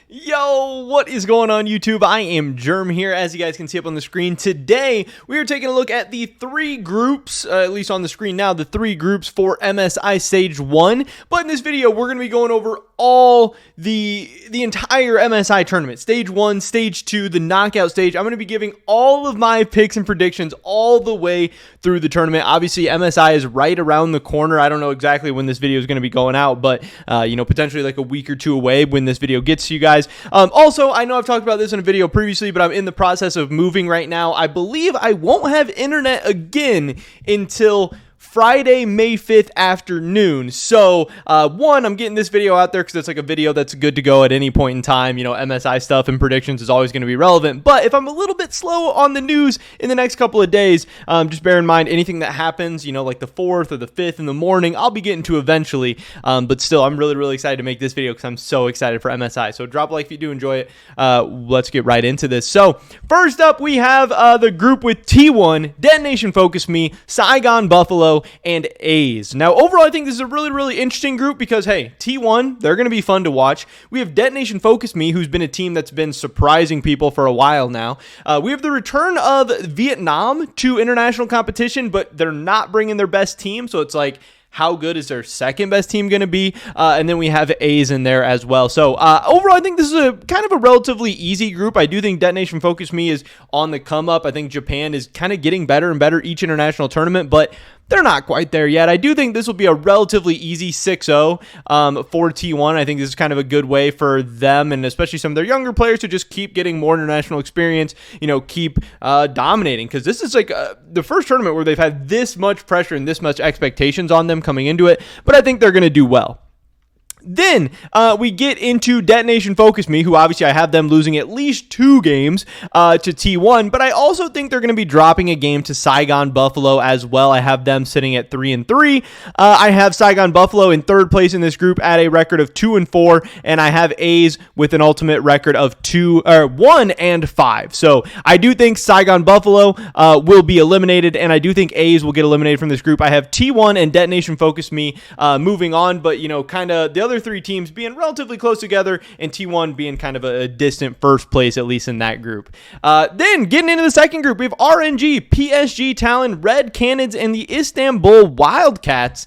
Yo, what is going on YouTube? I am Germ here, as you guys can see up on the screen. Today, we are taking a look at the three groups, at least on the screen now, the three groups for MSI Stage 1. But in this video, we're going to be going over all the entire MSI tournament. Stage 1, Stage 2, the knockout stage. I'm going to be giving all of my picks and predictions all the way through the tournament. Obviously, MSI is right around the corner. I don't know exactly when this video is going to be going out, but, potentially like a week or two away when this video gets to you guys. Also, I know I've talked about this in a video previously, but I'm in the process of moving right now. I believe I won't have internet again until Friday, May 5th afternoon. So, one, I'm getting this video out there because it's like a video that's good to go at any point in time. You know, MSI stuff and predictions is always going to be relevant. But if I'm a little bit slow on the news in the next couple of days, just bear in mind anything that happens, like the 4th or the 5th in the morning, I'll be getting to eventually. But still, I'm really, really excited to make this video because I'm so excited for MSI. So drop a like if you do enjoy it. Let's get right into this. So, first up, we have the group with T1, Detonation Focus Me, Saigon Buffalo, and A's. Now, overall, I think this is a really, really interesting group because, hey, T1, they're going to be fun to watch. We have Detonation Focus Me, who's been a team that's been surprising people for a while now. We have the return of Vietnam to international competition, but they're not bringing their best team, so it's like, how good is their second best team going to be? And then we have A's in there as well. So overall, I think this is a kind of a relatively easy group. I do think Detonation Focus Me is on the come up. I think Japan is kind of getting better and better each international tournament, but they're not quite there yet. I do think this will be a relatively easy 6-0 for T1. I think this is kind of a good way for them and especially some of their younger players to just keep getting more international experience, keep dominating, because this is like the first tournament where they've had this much pressure and this much expectations on them coming into it, but I think they're going to do well. Then we get into Detonation Focus Me, who obviously I have them losing at least 2 games to T1, but I also think they're going to be dropping a game to Saigon Buffalo as well. I have them sitting at 3-3. I have Saigon Buffalo in 3rd place in this group at a record of 2-4, and I have A's with an ultimate record of 1-5. So I do think Saigon Buffalo will be eliminated, and I do think A's will get eliminated from this group. I have T1 and Detonation Focus Me moving on, but kind of the other 3 teams being relatively close together and T1 being kind of a distant first place, at least in that group. Then getting into the second group, we have RNG, PSG Talon, Red Cannons, and the Istanbul Wildcats.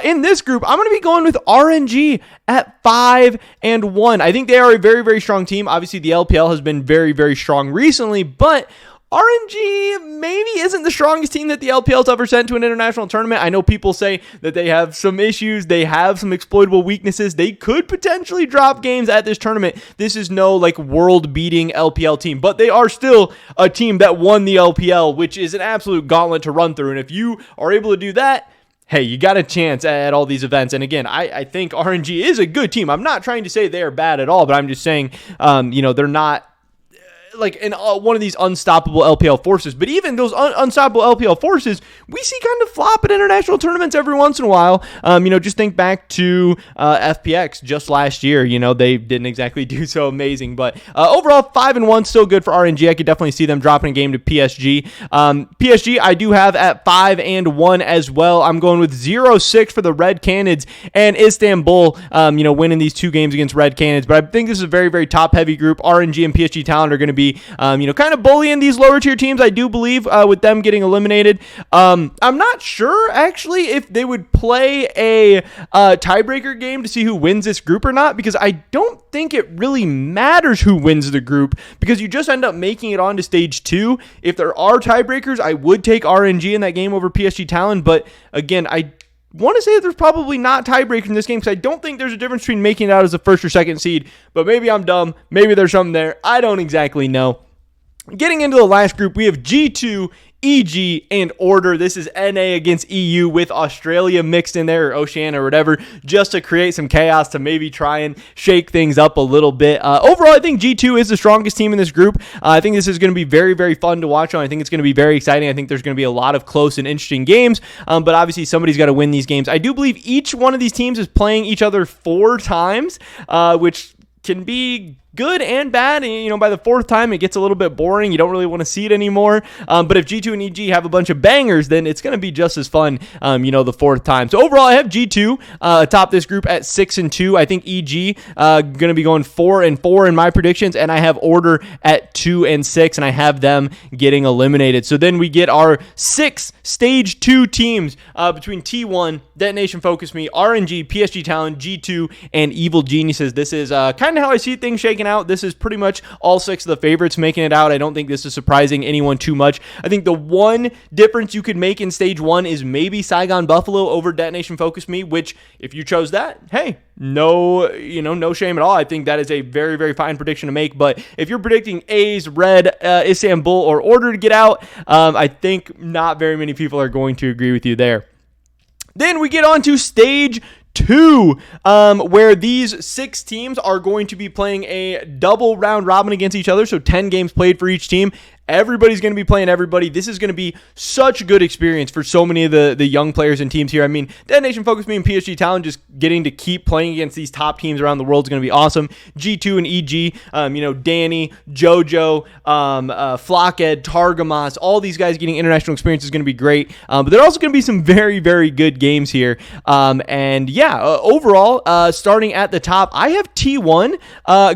In this group, I'm going to be going with RNG at 5-1. I think they are a very, very strong team. Obviously, the LPL has been very, very strong recently, but RNG maybe isn't the strongest team that the LPL's ever sent to an international tournament. I know people say that they have some issues. They have some exploitable weaknesses. They could potentially drop games at this tournament. This is no world-beating LPL team, but they are still a team that won the LPL, which is an absolute gauntlet to run through. And if you are able to do that, hey, you got a chance at all these events. And again, I think RNG is a good team. I'm not trying to say they're bad at all, but I'm just saying, they're not in one of these unstoppable LPL forces. But even those unstoppable LPL forces, we see kind of flop at international tournaments every once in a while. Just think back to FPX just last year. They didn't exactly do so amazing. But overall, 5-1, still good for RNG. I could definitely see them dropping a game to PSG. PSG, I do have at 5-1 as well. I'm going with 0-6 for the Red Cannons and Istanbul, winning these 2 games against Red Cannons. But I think this is a very, very top-heavy group. RNG and PSG Talent are going to be kind of bullying these lower tier teams, I do believe, with them getting eliminated. I'm not sure, actually, if they would play a tiebreaker game to see who wins this group or not, because I don't think it really matters who wins the group, because you just end up making it on to stage 2. If there are tiebreakers, I would take RNG in that game over PSG Talon, but again, I want to say that there's probably not tiebreakers in this game because I don't think there's a difference between making it out as a 1st or 2nd seed, but maybe I'm dumb. Maybe there's something there. I don't exactly know. Getting into the last group, we have G2, EG, and Order. This is NA against EU with Australia mixed in there, or Oceania or whatever, just to create some chaos to maybe try and shake things up a little bit. Overall, I think G2 is the strongest team in this group. I think this is going to be very, very fun to watch on. I think it's going to be very exciting. I think there's going to be a lot of close and interesting games, but obviously somebody's got to win these games. I do believe each one of these teams is playing each other 4 times, which can be good and bad. And, by the fourth time, it gets a little bit boring. You don't really want to see it anymore. But if G2 and EG have a bunch of bangers, then it's going to be just as fun, the fourth time. So overall, I have G2 atop this group at 6-2. I think EG going to be going 4-4 in my predictions, and I have Order at 2-6, and I have them getting eliminated. So then we get our 6 Stage 2 teams between T1, Detonation Focus Me, RNG, PSG Talon, G2, and Evil Geniuses. This is kind of how I see things shaking out. This is pretty much all 6 of the favorites making it out. I don't think this is surprising anyone too much. I think the one difference you could make in Stage 1 is maybe Saigon Buffalo over Detonation Focus Me, which if you chose that, hey, no shame at all. I think that is a very, very fine prediction to make. But if you're predicting A's, Red, Istanbul, or Order to get out, I think not very many people are going to agree with you there. Then we get on to Stage 2, where these 6 teams are going to be playing a double round robin against each other. So 10 games played for each team. Everybody's going to be playing everybody. This is going to be such a good experience for so many of the young players and teams here. I mean, Detonation Focus Me and PSG Talon just getting to keep playing against these top teams around the world is going to be awesome. G2 and EG, Danny, JoJo, Flocked, Targamas, all these guys getting international experience is going to be great. But there are also going to be some very, very good games here. Overall, starting at the top, I have T1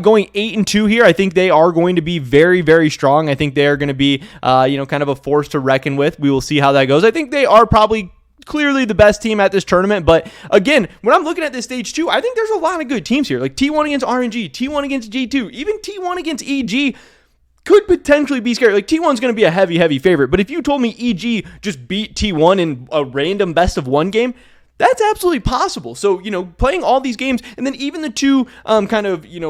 going 8-2 here. I think they are going to be very, very strong. I think they are going to be, kind of a force to reckon with. We will see how that goes. I think they are probably clearly the best team at this tournament. But again, when I'm looking at this Stage 2, I think there's a lot of good teams here. Like T1 against RNG, T1 against G2, even T1 against EG could potentially be scary. Like T1's going to be a heavy favorite. But if you told me EG just beat T1 in a random best of 1 game, that's absolutely possible. So, playing all these games, and then even the 2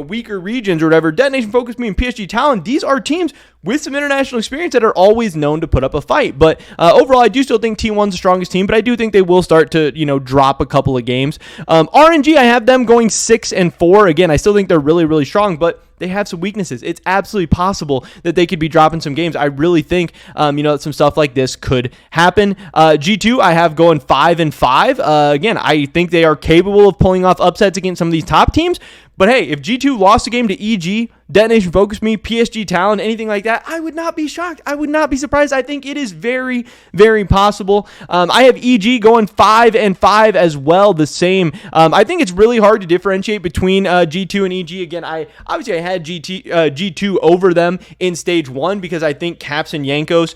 weaker regions or whatever, Detonation Focus Me and PSG Talon, these are teams with some international experience that are always known to put up a fight. But overall, I do still think T1's the strongest team, but I do think they will start to, drop a couple of games. RNG, I have them going 6-4. Again, I still think they're really, really strong, but they have some weaknesses. It's absolutely possible that they could be dropping some games. I really think, that some stuff like this could happen. G2, I have going 5-5. Again, I think they are capable of pulling off upsets against some of these top teams. But hey, if G2 lost a game to EG, Detonation Focus Me, PSG Talon, anything like that, I would not be shocked. I would not be surprised. I think it is very, very possible. I have EG going 5-5 as well, the same. I think it's really hard to differentiate between G2 and EG. Again, I had G2 over them in Stage 1 because I think Caps and Yankos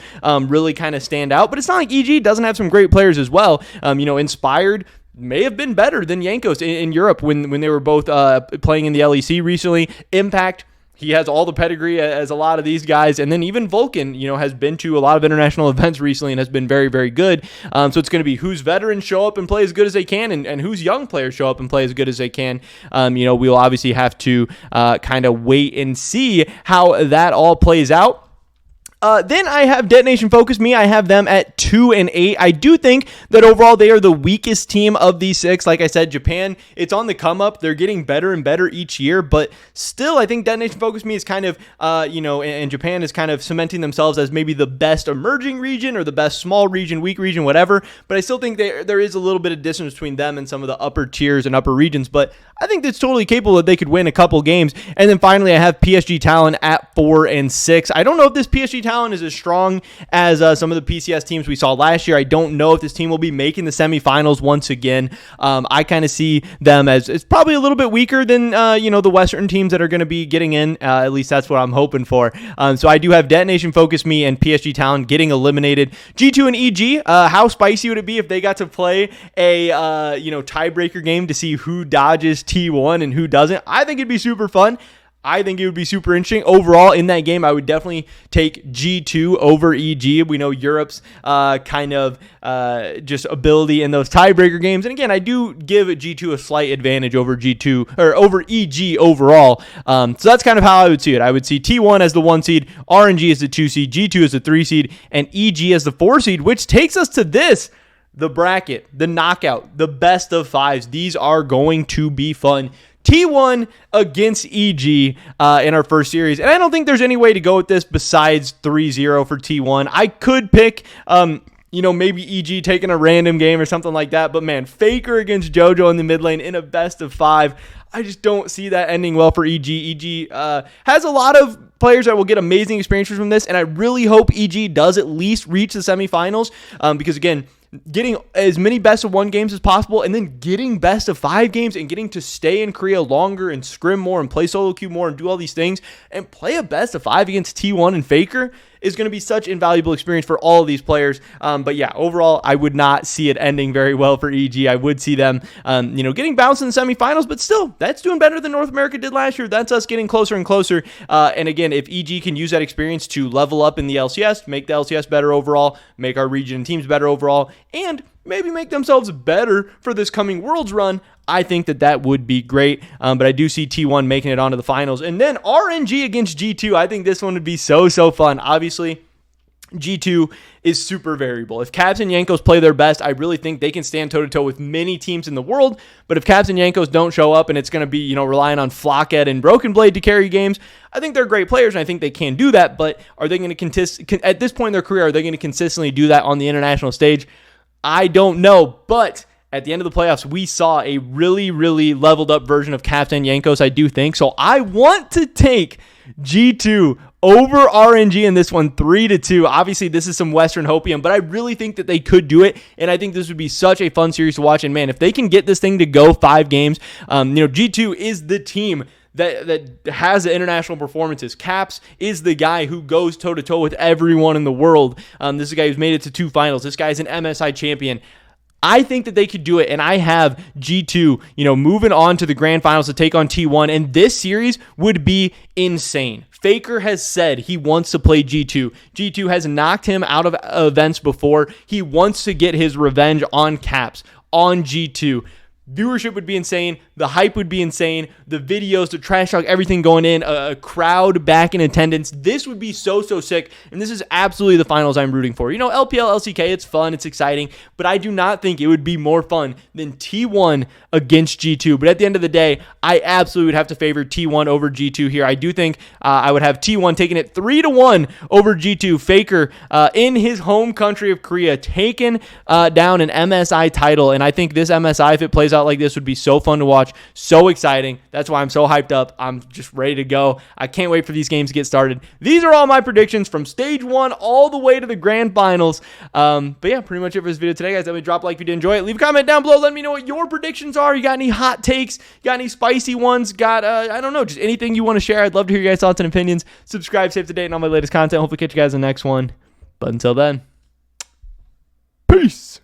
really kind of stand out. But it's not like EG doesn't have some great players as well. Inspired may have been better than Yankos in Europe when they were both playing in the LEC recently. Impact, he has all the pedigree as a lot of these guys. And then even Vulcan, has been to a lot of international events recently and has been very, very good. So it's going to be whose veterans show up and play as good as they can and whose young players show up and play as good as they can. We'll obviously have to kind of wait and see how that all plays out. Then I have Detonation Focus Me. I have them at 2-8. I do think that overall they are the weakest team of these 6. Like I said, Japan, it's on the come up. They're getting better and better each year, but still I think Detonation Focus Me is kind of, and Japan is kind of cementing themselves as maybe the best emerging region or the best small region, weak region, whatever. But I still think there is a little bit of distance between them and some of the upper tiers and upper regions, but I think it's totally capable that they could win a couple games. And then finally, I have PSG Talon at 4-6. I don't know if this PSG Talon is as strong as some of the PCS teams we saw last year. I don't know if this team will be making the semifinals once again. I kind of see them as it's probably a little bit weaker than the Western teams that are going to be getting in. At least that's what I'm hoping for. So I do have Detonation Focus Me and PSG Talon getting eliminated. G2 and EG, how spicy would it be if they got to play a tiebreaker game to see who dodges T1 and who doesn't? I think it'd be super fun. I think it would be super interesting. Overall, in that game, I would definitely take G2 over EG. We know Europe's just ability in those tiebreaker games. And again, I do give G2 a slight advantage over G2 or over EG overall. So that's kind of how I would see it. I would see T1 as the 1 seed, RNG as the 2 seed, G2 as the 3 seed, and EG as the 4 seed, which takes us to this. The bracket, the knockout, the best of 5s. These are going to be fun. T1 against EG in our first series. And I don't think there's any way to go with this besides 3-0 for T1. I could pick maybe EG taking a random game or something like that. But man, Faker against JoJo in the mid lane in a best of 5. I just don't see that ending well for EG. EG has a lot of players that will get amazing experiences from this, and I really hope EG does at least reach the semifinals because, again, getting as many best of 1 games as possible and then getting best of 5 games and getting to stay in Korea longer and scrim more and play solo queue more and do all these things and play a best of 5 against T1 and Faker is going to be such invaluable experience for all of these players. But yeah, overall, I would not see it ending very well for EG. I would see them, getting bounced in the semifinals, but still, that's doing better than North America did last year. That's us getting closer and closer. And again, if EG can use that experience to level up in the LCS, make the LCS better overall, make our region and teams better overall, and maybe make themselves better for this coming Worlds run, I think that would be great. But I do see T1 making it onto the finals. And then RNG against G2. I think this one would be so fun. Obviously, G2 is super variable. If Caps and Yankos play their best, I really think they can stand toe-to-toe with many teams in the world. But if Caps and Yankos don't show up and it's going to be, relying on Flockhead and Broken Blade to carry games, I think they're great players and I think they can do that. But are they going to, at this point in their career, are they going to consistently do that on the international stage? I don't know, but at the end of the playoffs, we saw a really, really leveled up version of Caps and Yankos, I do think. So I want to take G2 over RNG in this one 3-2. Obviously, this is some Western hopium, but I really think that they could do it, and I think this would be such a fun series to watch. And man, if they can get this thing to go 5 games, G2 is the team that has the international performances. Caps is the guy who goes toe-to-toe with everyone in the world. This is a guy who's made it to 2 finals. This guy's an MSI champion. I think that they could do it, and I have G2, moving on to the grand finals to take on T1, and this series would be insane. Faker has said he wants to play G2. G2 has knocked him out of events before. He wants to get his revenge on Caps, on G2. Viewership would be insane. The hype would be insane. The videos, the trash talk, everything going in, a crowd back in attendance. This would be so sick. And this is absolutely the finals I'm rooting for. LPL, LCK, it's fun, it's exciting, but I do not think it would be more fun than T1 against G2. But at the end of the day, I absolutely would have to favor T1 over G2 here. I do think I would have T1 taking it 3-1 over G2. Faker in his home country of Korea taking down an MSI title. And I think this MSI, if it plays out like this, would be so fun to watch, so exciting. That's why I'm so hyped up. I'm just ready to go. I can't wait for these games to get started. These are all my predictions from stage 1 all the way to the grand finals. But yeah, pretty much it for this video today, guys. Let me drop a like if you did enjoy it. Leave a comment down below. Let me know what your predictions are. You got any hot takes? Got any spicy ones? Got I don't know, just anything you want to share. I'd love to hear your guys' thoughts and opinions. Subscribe, stay up to date on all my latest content. Hopefully catch you guys in the next one. But until then, peace.